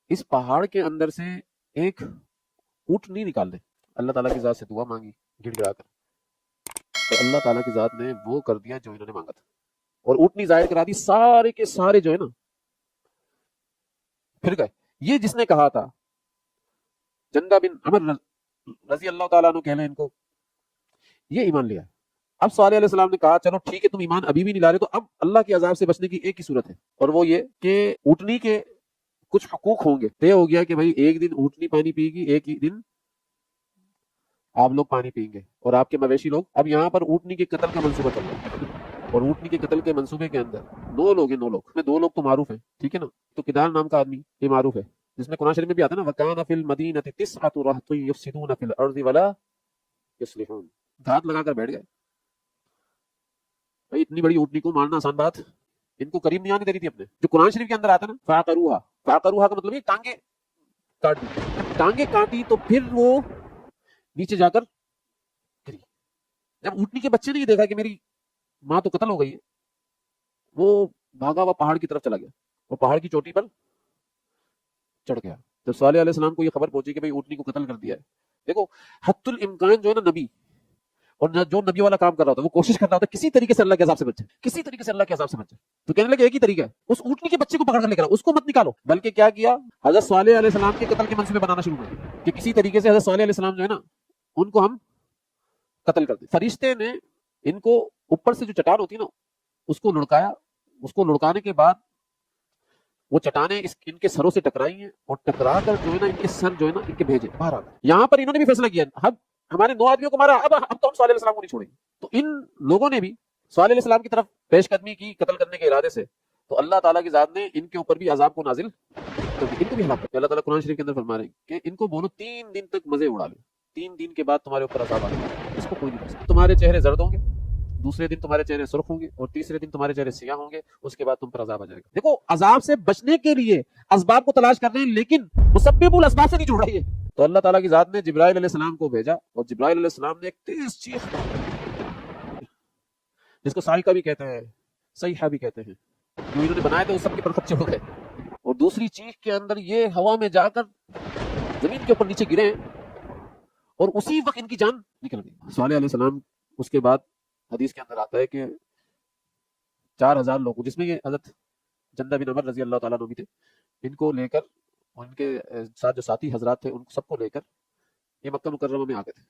اس پہاڑ کے اندر سے ایک اونٹنی نکال دے. اللہ تعالیٰ کی ذات سے دعا مانگی گڑ گڑا کر, تو اللہ تعالیٰ کی ذات نے وہ کر دیا جو انہوں نے مانگا تھا, اور اونٹنی ظاہر کرا دی. سارے کے سارے جو ہے نا پھر گئے. یہ جس نے کہا تھا جندہ بن عمر رضی اللہ تعالیٰ عنہ کہہ لیں ان کو, یہ ایمان لیا. اب صالح علیہ السلام نے کہا چلو ٹھیک ہے تم ایمان ابھی بھی نہیں لا رہے, تو اب اللہ کے عذاب سے بچنے کی ایک ہی صورت ہے, اور وہ یہ کہ اونٹنی کے کچھ حقوق ہوں گے. طے ہو گیا کہ بھائی ایک دن اونٹنی پانی پیے گی, ایک ہی دن آپ لوگ پانی پئیں گے, اور آپ کے مویشی لوگ. اب یہاں پر اونٹنی کے قتل کا منصوبہ چل رہا ہے, اور اونٹنی کے قتل کے منصوبے کے اندر 9 لوگ ہیں. 9 لوگ میں 2 لوگ تو معروف ہیں, ٹھیک ہے نا. تو کدال نام کا آدمی یہ معروف ہے, جس میں قرآن شریف میں بھی آتا ہے نا وَكَانَ فِي الْمَدِينَةِ تِسْعَةُ رَهْطٍ يُفْسِدُونَ فِي الْأَرْضِ وَلَا يُصْلِحُونَ. گھات لگا کر بیٹھ گئے. بھائی اتنی بڑی اونٹنی کو مارنا آسان بات, ان کو قریب نہیں آنے دے رہی تھی اپنے. جو قرآن شریف کے اندر آتا ہے نا فَعَقَرُوهَا کا مطلب یہ ٹانگیں کاٹ دی. ٹانگیں کاٹی تو پھر وہ نیچے جا کر گری. جب اونٹنی کے بچے نے یہ دیکھا کہ میری ماں تو قتل ہو گئی ہے, وہ بھاگا ہوا پہاڑ کی طرف چلا گیا, وہ پہاڑ کی چوٹی پر چڑھ گیا. جب صالح علیہ السلام کو یہ خبر پہنچی کہ بھئی اونٹنی کو قتل کر دیا ہے, دیکھو حت الامکان جو ہے نا نبی, اور جو نبی والا کام کر رہا ہوتا ہے وہ کوشش کر رہا ہوتا ہے کسی طریقے سے اللہ کے عذاب سے بچے, کسی طریقے سے اللہ کے عذاب سے بچے. تو کہنے لگے ایک ہی طریقہ ہے, اس اونٹنی کے بچے کو پکڑ کر لے کر اس کو مت نکالو, بلکہ کیا کیا حضرت صالح علیہ السلام کے قتل کے منصوبے بنانا شروع کر کہ کسی طریقے سے حضرت صالح علیہ السلام جو ہے نا ان کو ہم قتل کر دیں. فرشتے نے ان کو اوپر سے جو چٹان ہوتی ہے نا اس کو لڑکایا, اس کو لڑکانے کے بعد وہ چٹانیں ان کے سروں سے ٹکرائی ہیں, اور ٹکرا کر جو ہے نا ان کے سر جو ہے نا ان کے بھیجے باہر آ گئے. یہاں پر انہوں نے بھی فیصلہ کیا اب ہمارے 9 آدمیوں کو مارا, اب تو ہم صالح علیہ السلام کو نہیں چھوڑیں گے. تو ان لوگوں نے بھی صالح علیہ السلام کی طرف پیش قدمی کی قتل کرنے کے ارادے سے, تو اللہ تعالیٰ کی ذات نے ان کے اوپر بھی عذاب کو نازل کر دیا, ان کو بھی ہلاک کر دیا. اللہ تعالیٰ قرآن شریف کے اندر فرما رہے ہیں کہ ان کو بولو 3 دن تک مزے اڑا لیں, 3 دن کے بعد تمہارے اوپر عذاب آ جائے گا, اس کو کوئی نہیں کر سکتا. تمہارے چہرے زرد ہوں گے, دوسرے دن تمہارے چہرے سرخ ہوں گے, اور تیسرے دن تمہارے چہرے سیاہ ہوں گے, اس کے بعد تم پر عذاب آ جائے گا. دیکھو عذاب سے بچنے کے لیے اسباب کو تلاش کر رہے ہیں, لیکن مسبب الاسباب سے نہیں جڑ رہی ہے. تو اللہ تعالیٰ کی ذات نے جبرائیل علیہ السلام کو بھیجا, اور جبرائیل علیہ السلام نے ایک تیز چیخ جس کو صاعقہ بھی کہتے ہیں, صیحہ بھی کہتے ہیں, جو انہوں نے بنائے تھے وہ سب کے پر خدشے ہو گئے, اور دوسری چیخ کے اندر یہ ہوا میں جا کر زمین کے اوپر نیچے گرے, اور اسی وقت ان کی جان نکل گئی. صالح علیہ السلام اس کے بعد حدیث کے اندر آتا ہے کہ 4000 لوگ, جس میں یہ حضرت جندہ بن عمر رضی اللہ تعالیٰ عنہ بھی تھے, ان کو لے کر, ان کے ساتھ جو ساتھی حضرات تھے ان سب کو لے کر یہ مکہ مکرمہ میں آ گئے تھے.